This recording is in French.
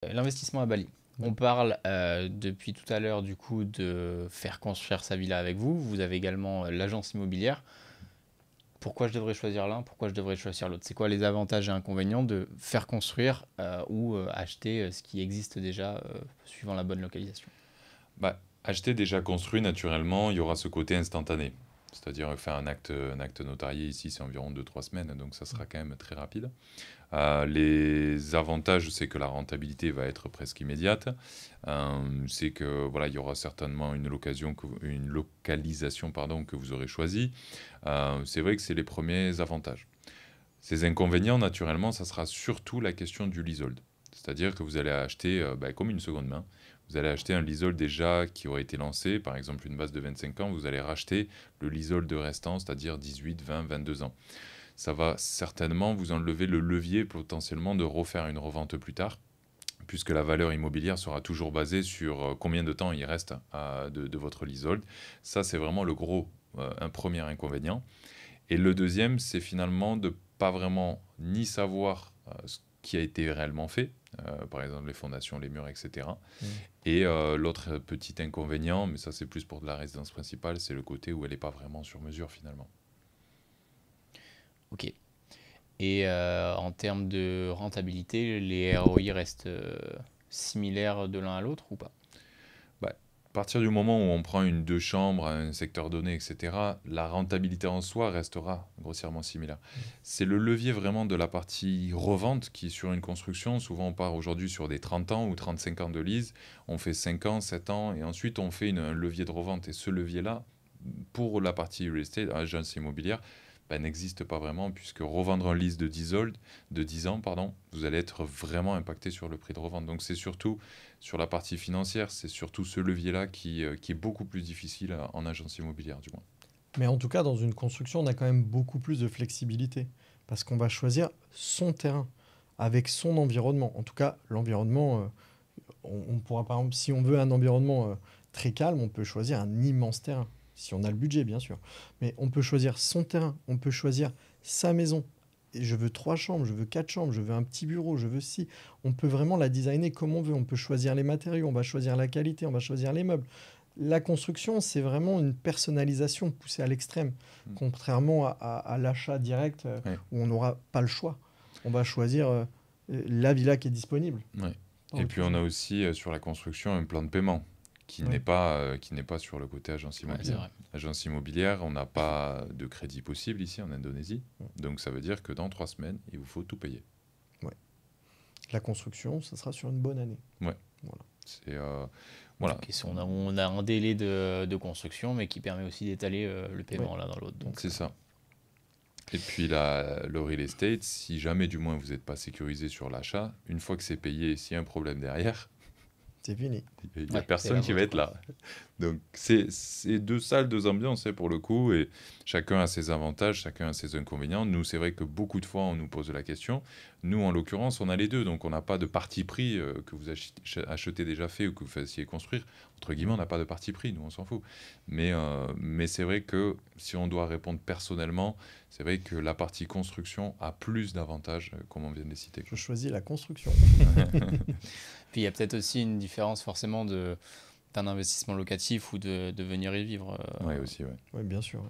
L'investissement à Bali. On parle depuis tout à l'heure du coup de faire construire sa villa avec vous. Vous avez également l'agence immobilière. Pourquoi je devrais choisir l'un? Pourquoi je devrais choisir l'autre? C'est quoi les avantages et inconvénients de faire construire ou acheter ce qui existe déjà suivant la bonne localisation? Bah, acheter déjà construit, naturellement, il y aura ce côté instantané. C'est-à-dire faire un acte notarié ici, c'est environ 2 3 semaines, donc ça sera quand même très rapide. Les avantages, c'est que la rentabilité va être presque immédiate. C'est que voilà, il y aura certainement une localisation pardon, que vous aurez choisie. C'est vrai que c'est les premiers avantages. Ces inconvénients, naturellement, ça sera surtout la question du leasehold. C'est-à-dire que vous allez acheter comme une seconde main. Vous allez acheter un leasehold déjà qui aurait été lancé, par exemple une base de 25 ans, vous allez racheter le leasehold restant, c'est-à-dire 18, 20, 22 ans. Ça va certainement vous enlever le levier potentiellement de refaire une revente plus tard, puisque la valeur immobilière sera toujours basée sur combien de temps il reste de votre leasehold. Ça, c'est vraiment un premier inconvénient. Et le deuxième, c'est finalement de pas vraiment ni savoir ce qui a été réellement fait, par exemple les fondations, les murs, etc. Et l'autre petit inconvénient, mais ça c'est plus pour de la résidence principale, c'est le côté où elle n'est pas vraiment sur mesure finalement. Ok. Et en termes de rentabilité, les ROI restent similaires de l'un à l'autre ou pas? Bah, à partir du moment où on prend une deux chambres, un secteur donné, etc., la rentabilité en soi restera grossièrement similaire. C'est le levier vraiment de la partie revente qui, sur une construction, souvent on part aujourd'hui sur des 30 ans ou 35 ans de lease, on fait 5 ans, 7 ans, et ensuite on fait un levier de revente. Et ce levier-là, pour la partie real estate, agence immobilière, n'existe pas vraiment, puisque revendre un lease de 10 ans, pardon, vous allez être vraiment impacté sur le prix de revente. Donc c'est surtout sur la partie financière, c'est surtout ce levier-là qui est beaucoup plus difficile en agence immobilière, du moins. Mais en tout cas, dans une construction, on a quand même beaucoup plus de flexibilité parce qu'on va choisir son terrain avec son environnement. En tout cas, l'environnement, on pourra par exemple, si on veut un environnement très calme, on peut choisir un immense terrain, si on a le budget, bien sûr. Mais on peut choisir son terrain, on peut choisir sa maison. Et je veux 3 chambres, je veux 4 chambres, je veux un petit bureau, je veux ci. On peut vraiment la designer comme on veut. On peut choisir les matériaux, on va choisir la qualité, on va choisir les meubles. La construction, c'est vraiment une personnalisation poussée à l'extrême, Mm. contrairement à l'achat direct Ouais, où on n'aura pas le choix. On va choisir la villa qui est disponible ouais. dans Et le puis plus on a simple. aussi sur la construction un plan de paiement Oui, qui n'est pas sur le côté agence Ouais, c'est immobilière. vrai. Agence immobilière, on n'a pas de crédit possible ici en Indonésie. ouais, Donc ça veut dire que dans 3 semaines, il vous faut tout payer. ouais. La construction, ça sera sur une bonne année. Ouais, Voilà. c'est voilà. Ok, on a un délai de construction, mais qui permet aussi d'étaler le Ouais, paiement l'un dans l'autre. Donc, C'est ça. Et puis le real estate, si jamais du moins vous n'êtes pas sécurisé sur l'achat, une fois que c'est payé, s'il y a un problème derrière, c'est fini. il n'y a ouais, c'est la personne qui va vôtre, être quoi. là. Donc c'est deux salles, deux ambiances pour le coup, et chacun a ses avantages, chacun a ses inconvénients. Nous, c'est vrai que beaucoup de fois, on nous pose la question. Nous, en l'occurrence, on a les deux, donc on n'a pas de parti pris que vous achetez déjà fait ou que vous fassiez construire. Entre guillemets, on n'a pas de parti pris, nous, on s'en fout. Mais c'est vrai que si on doit répondre personnellement, c'est vrai que la partie construction a plus d'avantages, comme on vient de les citer, Je quoi. choisis la construction. Puis il y a peut-être aussi une différence forcément d'un investissement locatif ou de venir y vivre. Ouais, aussi, ouais. Oui, bien sûr.